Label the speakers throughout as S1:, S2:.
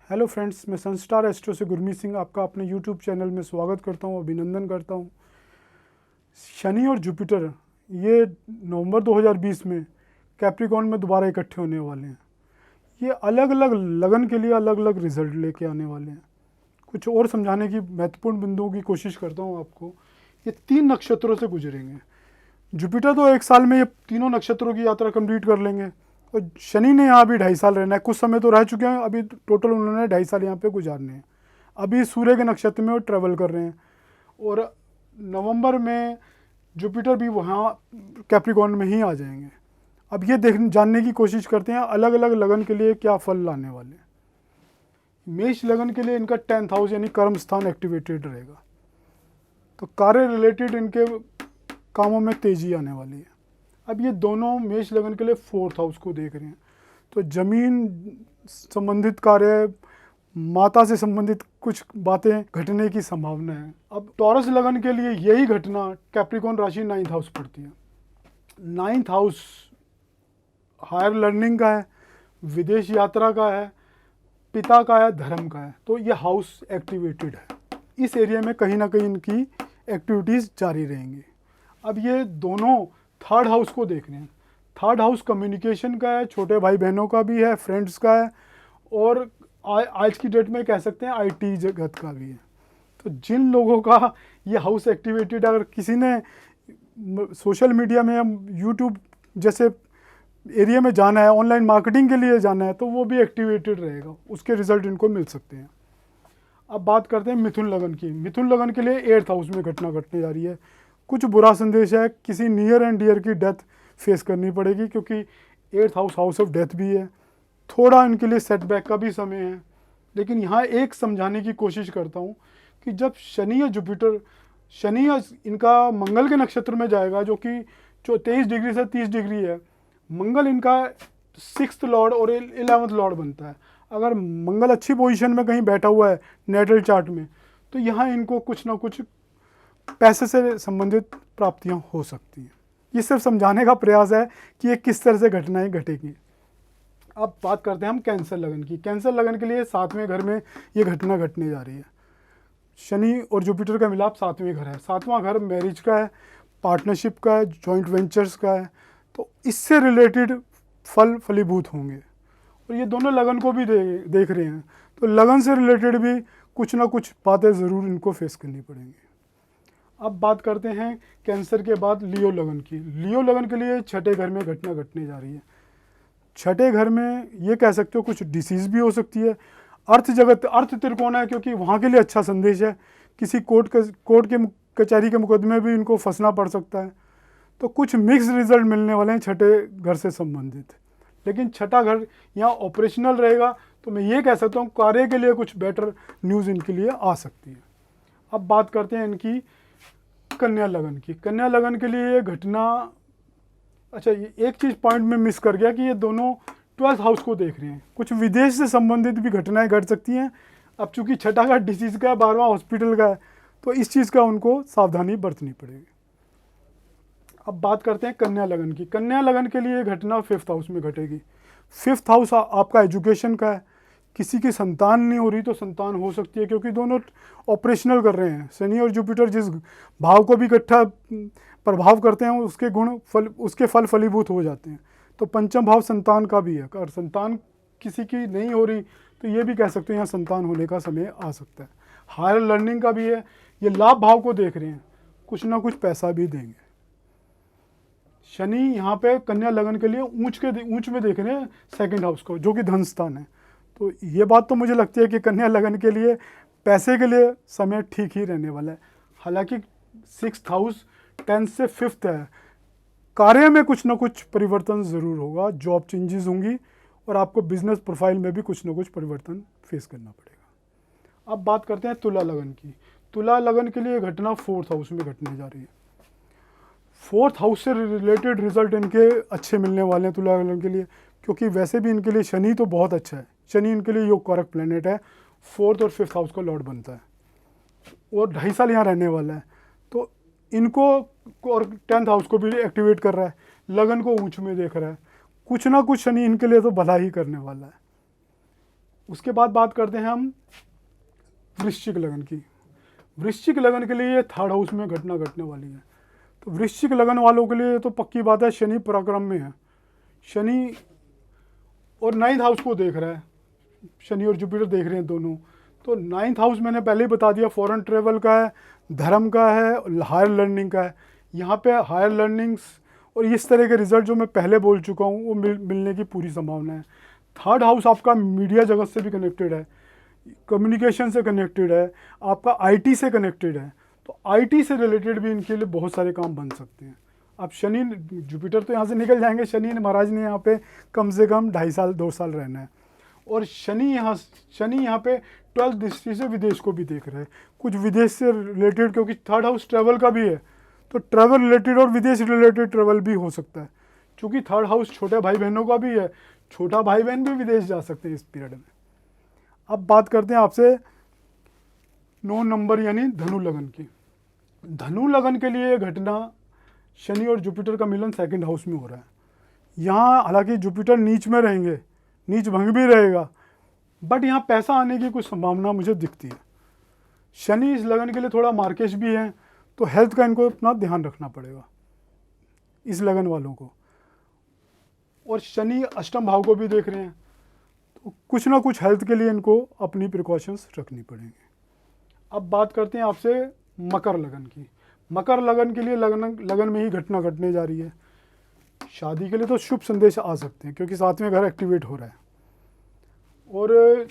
S1: Hello friends, मैं Sunstar astro से गुरमीत सिंह आपका अपने यूट्यूब चैनल में स्वागत करता हूं, अभिनंदन करता हूं। शनि और जुपिटर ये नवंबर 2020 में कैप्रिकॉर्न में दोबारा इकट्ठे होने वाले हैं। ये अलग अलग लगन के लिए अलग अलग रिजल्ट लेके आने वाले हैं। कुछ और समझाने की महत्वपूर्ण बिंदुओं की कोशिश करता हूँ आपको। ये 3 नक्षत्रों से गुजरेंगे। जुपिटर तो 1 साल में ये तीनों नक्षत्रों की यात्रा कंप्लीट कर लेंगे और शनि ने यहाँ अभी 2.5 साल रहना है। कुछ समय तो रह चुके हैं, अभी टोटल उन्होंने 2.5 साल यहाँ पे गुजारने हैं। अभी सूर्य के नक्षत्र में वो ट्रेवल कर रहे हैं और नवंबर में जुपिटर भी वहाँ कैप्रिकॉर्न में ही आ जाएंगे। अब ये जानने की कोशिश करते हैं अलग अलग लगन के लिए क्या फल लाने वाले हैं। मेष लगन के लिए इनका 10th हाउस यानी कर्म स्थान एक्टिवेटेड रहेगा, तो कार्य रिलेटेड इनके कामों में तेजी आने वाली है। अब ये दोनों मेष लगन के लिए 4th हाउस को देख रहे हैं, तो जमीन संबंधित कार्य, माता से संबंधित कुछ बातें घटने की संभावना है। अब टॉरस लगन के लिए यही घटना कैप्रिकॉर्न राशि 9th हाउस पड़ती है। 9th हाउस हायर लर्निंग का है, विदेश यात्रा का है, पिता का है, धर्म का है, तो ये हाउस एक्टिवेटेड है। इस एरिया में कहीं ना कहीं इनकी एक्टिविटीज़ जारी रहेंगी। अब ये दोनों 3rd हाउस को देख रहे हैं। 3rd हाउस कम्युनिकेशन का है, छोटे भाई बहनों का भी है, फ्रेंड्स का है और आज की डेट में कह सकते हैं आईटी जगत का भी है। तो जिन लोगों का ये हाउस एक्टिवेटेड, अगर किसी ने सोशल मीडिया में या यूट्यूब जैसे एरिया में जाना है, ऑनलाइन मार्केटिंग के लिए जाना है, तो वो भी एक्टिवेटेड रहेगा, उसके रिजल्ट इनको मिल सकते हैं। अब बात करते हैं मिथुन लगन की। मिथुन लगन के लिए 8th हाउस में घटना घटने जा रही है। कुछ बुरा संदेश है, किसी नियर एंड डियर की डेथ फेस करनी पड़ेगी, क्योंकि 8th house house of death भी है। थोड़ा इनके लिए सेटबैक का भी समय है। लेकिन यहाँ एक समझाने की कोशिश करता हूँ कि जब शनि या जुपिटर, शनि या इनका मंगल के नक्षत्र में जाएगा, जो कि 23 डिग्री से 30 डिग्री है। मंगल इनका 6th लॉर्ड और 11th लॉर्ड बनता है। अगर मंगल अच्छी पोजीशन में कहीं बैठा हुआ है नेटल चार्ट में, तो यहाँ इनको कुछ ना कुछ पैसे से संबंधित प्राप्तियां हो सकती हैं। ये सिर्फ समझाने का प्रयास है कि ये किस तरह से घटनाएं घटेगी। अब बात करते हैं हम कैंसर लगन की। कैंसर लगन के लिए 7वें घर में ये घटना घटने जा रही है। शनि और जुपिटर का मिलाप 7वें घर है। 7वां घर मैरिज का है, पार्टनरशिप का है, जॉइंट वेंचर्स का है, तो इससे रिलेटेड फल फलीभूत होंगे। और ये दोनों लगन को भी देख रहे हैं, तो लगन से रिलेटेड भी कुछ ना कुछ बातें ज़रूर इनको फेस करनी पड़ेंगी। अब बात करते हैं कैंसर के बाद लियो लगन की। लियो लगन के लिए 6ठे घर में घटना घटने जा रही है। 6ठे घर में ये कह सकते हो कुछ डिसीज़ भी हो सकती है। अर्थ जगत, अर्थ त्रिकोण है, क्योंकि वहाँ के लिए अच्छा संदेश है। किसी कोर्ट के कचहरी के मुकदमे भी इनको फंसना पड़ सकता है। तो कुछ मिक्स रिजल्ट मिलने वाले हैं 6ठे घर से संबंधित। लेकिन 6ठा घर यहाँ ऑपरेशनल रहेगा, तो मैं ये कह सकता हूँ कार्य के लिए कुछ बेटर न्यूज़ इनके लिए आ सकती है। अब बात करते हैं इनकी कन्या लगन की। कन्या लगन के लिए ये घटना, अच्छा ये एक चीज़ पॉइंट में मिस कर गया कि ये दोनों 12th हाउस को देख रहे हैं। कुछ विदेश से संबंधित भी घटनाएं घट सकती हैं। अब चूंकि 6ठा का डिसीज़ का है, 12वां हॉस्पिटल का है, तो इस चीज़ का उनको सावधानी बरतनी पड़ेगी। अब बात करते हैं कन्या लगन की। कन्या लगन के लिए घटना 5th हाउस में घटेगी। 5th हाउस आपका एजुकेशन का है। किसी की संतान नहीं हो रही तो संतान हो सकती है, क्योंकि दोनों ऑपरेशनल कर रहे हैं। शनि और जुपिटर जिस भाव को भी इकट्ठा प्रभाव करते हैं, उसके फल फलीभूत हो जाते हैं। तो पंचम भाव संतान का भी है। अगर संतान किसी की नहीं हो रही, तो ये भी कह सकते हैं यहाँ संतान होने का समय आ सकता है। हायर लर्निंग का भी है। ये लाभ भाव को देख रहे हैं, कुछ ना कुछ पैसा भी देंगे। शनि यहाँ पे कन्या लगन के लिए ऊंच में देख रहे हैं 2nd हाउस को, जो कि धन स्थान है। तो ये बात तो मुझे लगती है कि कन्या लगन के लिए पैसे के लिए समय ठीक ही रहने वाला है। हालांकि 6th हाउस 10th से 5th है। कार्य में कुछ ना कुछ परिवर्तन ज़रूर होगा, जॉब चेंजेस होंगी और आपको बिजनेस प्रोफाइल में भी कुछ ना कुछ परिवर्तन फेस करना पड़ेगा। अब बात करते हैं तुला लगन की। तुला लगन के लिए घटना 4th हाउस में घटने जा रही है। 4th हाउस से रिलेटेड रिजल्ट इनके अच्छे मिलने वाले हैं तुला लगन के लिए, क्योंकि वैसे भी इनके लिए शनि तो बहुत अच्छा है। शनि इनके लिए योग कारक प्लैनेट है, 4th और 5th हाउस का लॉर्ड बनता है और 2.5 साल यहाँ रहने वाला है। तो इनको और 10th हाउस को भी एक्टिवेट कर रहा है, लगन को ऊंच में देख रहा है। कुछ ना कुछ शनि इनके लिए तो भला ही करने वाला है। उसके बाद बात करते हैं हम वृश्चिक लगन की। वृश्चिक लगन के लिए ये थर्ड हाउस में घटना घटने वाली है। तो वृश्चिक लगन वालों के लिए तो पक्की बात है, शनि पराक्रम में है। शनि और 9th हाउस को देख रहा है, शनि और जुपिटर देख रहे हैं दोनों। तो 9th हाउस मैंने पहले ही बता दिया, फॉरेन ट्रेवल का है, धर्म का है, हायर लर्निंग का है। यहाँ पे हायर लर्निंग्स और इस तरह के रिजल्ट जो मैं पहले बोल चुका हूँ वो मिलने की पूरी संभावना है। थर्ड हाउस आपका मीडिया जगत से भी कनेक्टेड है, कम्युनिकेशन से कनेक्टेड है, आपका आईटी से कनेक्टेड है। तो आईटी से रिलेटेड भी इनके लिए बहुत सारे काम बन सकते हैं। अब शनि जुपिटर तो यहाँ से निकल जाएंगे, शनि महाराज ने यहाँ पे कम से कम 2.5 साल 2 साल रहना है। और शनि यहाँ पे 12th दृष्टि से विदेश को भी देख रहे हैं, कुछ विदेश से रिलेटेड, क्योंकि थर्ड हाउस ट्रैवल का भी है। तो ट्रैवल रिलेटेड और विदेश रिलेटेड ट्रैवल भी हो सकता है, क्योंकि थर्ड हाउस छोटे भाई बहनों का भी है, छोटा भाई बहन भी विदेश जा सकते हैं इस पीरियड में। अब बात करते हैं आपसे 9 नंबर यानी धनु लगन की। धनु लगन के लिए घटना शनि और जुपिटर का मिलन 2nd हाउस में हो रहा है। यहाँ हालांकि जुपिटर नीच में रहेंगे, नीच भंग भी रहेगा, बट यहाँ पैसा आने की कुछ संभावना मुझे दिखती है। शनि इस लगन के लिए थोड़ा मार्केश भी है, तो हेल्थ का इनको अपना ध्यान रखना पड़ेगा इस लगन वालों को। और शनि अष्टम भाव को भी देख रहे हैं, तो कुछ ना कुछ हेल्थ के लिए इनको अपनी प्रिकॉशंस रखनी पड़ेंगी। अब बात करते हैं आपसे मकर लगन की। मकर लगन के लिए लगन में ही घटना घटने जा रही है। शादी के लिए तो शुभ संदेश आ सकते हैं, क्योंकि 7वें घर एक्टिवेट हो रहा है, और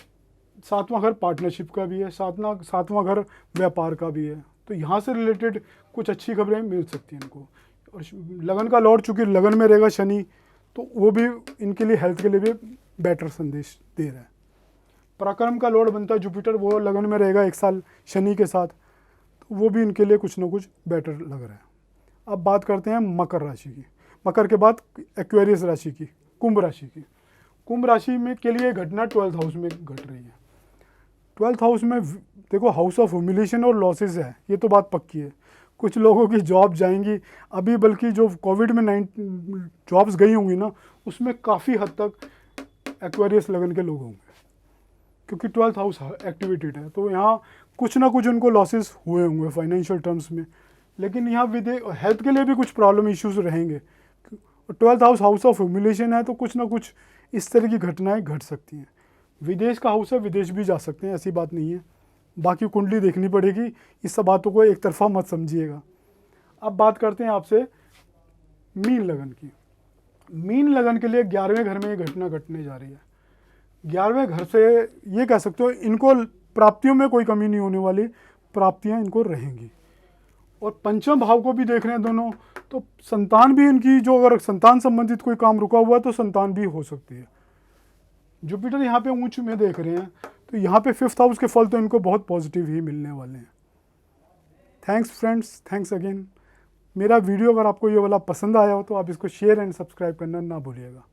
S1: 7वां घर पार्टनरशिप का भी है, 7वां घर व्यापार का भी है। तो यहाँ से रिलेटेड कुछ अच्छी खबरें मिल सकती हैं इनको। और लगन का लॉर्ड चूँकि लगन में रहेगा शनि, तो वो भी इनके लिए हेल्थ के लिए भी बेटर संदेश दे रहा है। पराक्रम का लॉर्ड बनता है जुपिटर, वो लगन में रहेगा 1 साल शनि के साथ, तो वो भी इनके लिए कुछ ना कुछ बेटर लग रहा है। अब बात करते हैं मकर राशि की। मकर के बाद एक्वेरियस राशि की, कुंभ राशि की। कुंभ राशि में के लिए घटना 12th हाउस में घट रही है। 12th हाउस में देखो हाउस ऑफ ह्यूमिलेशन और लॉसेस है, ये तो बात पक्की है। कुछ लोगों की जॉब जाएंगी अभी, बल्कि जो कोविड में जॉब्स गई होंगी ना, उसमें काफ़ी हद तक एक्वेरियस लगन के लोग होंगे, क्योंकि 12th हाउस एक्टिवेटेड है। तो यहाँ कुछ ना कुछ उनको लॉसेस हुए होंगे फाइनेंशियल टर्म्स में। लेकिन यहाँ हेल्थ के लिए भी कुछ प्रॉब्लम इश्यूज रहेंगे। 12th house house of humiliation है, तो कुछ ना कुछ इस तरह की घटनाएं घट सकती हैं। विदेश का हाउस है, विदेश भी जा सकते हैं, ऐसी बात नहीं है। बाकी कुंडली देखनी पड़ेगी, इस सब बातों को एक तरफा मत समझिएगा। अब बात करते हैं आपसे मीन लगन की। मीन लगन के लिए 11वें घर में ये घटना घटने जा रही है। 11वें घर से ये कह सकते हो इनको प्राप्तियों में कोई कमी नहीं होने वाली, प्राप्तियां इनको रहेंगी। और पंचम भाव को भी देख रहे हैं दोनों, तो संतान भी इनकी, जो अगर संतान संबंधित कोई काम रुका हुआ है तो संतान भी हो सकती है। जुपिटर यहाँ पे ऊंच में देख रहे हैं, तो यहाँ पे 5th हाउस के फल तो इनको बहुत पॉजिटिव ही मिलने वाले हैं। Thanks friends, thanks again. मेरा वीडियो अगर आपको ये वाला पसंद आया हो तो आप इसको शेयर एंड सब्सक्राइब करना ना भूलिएगा।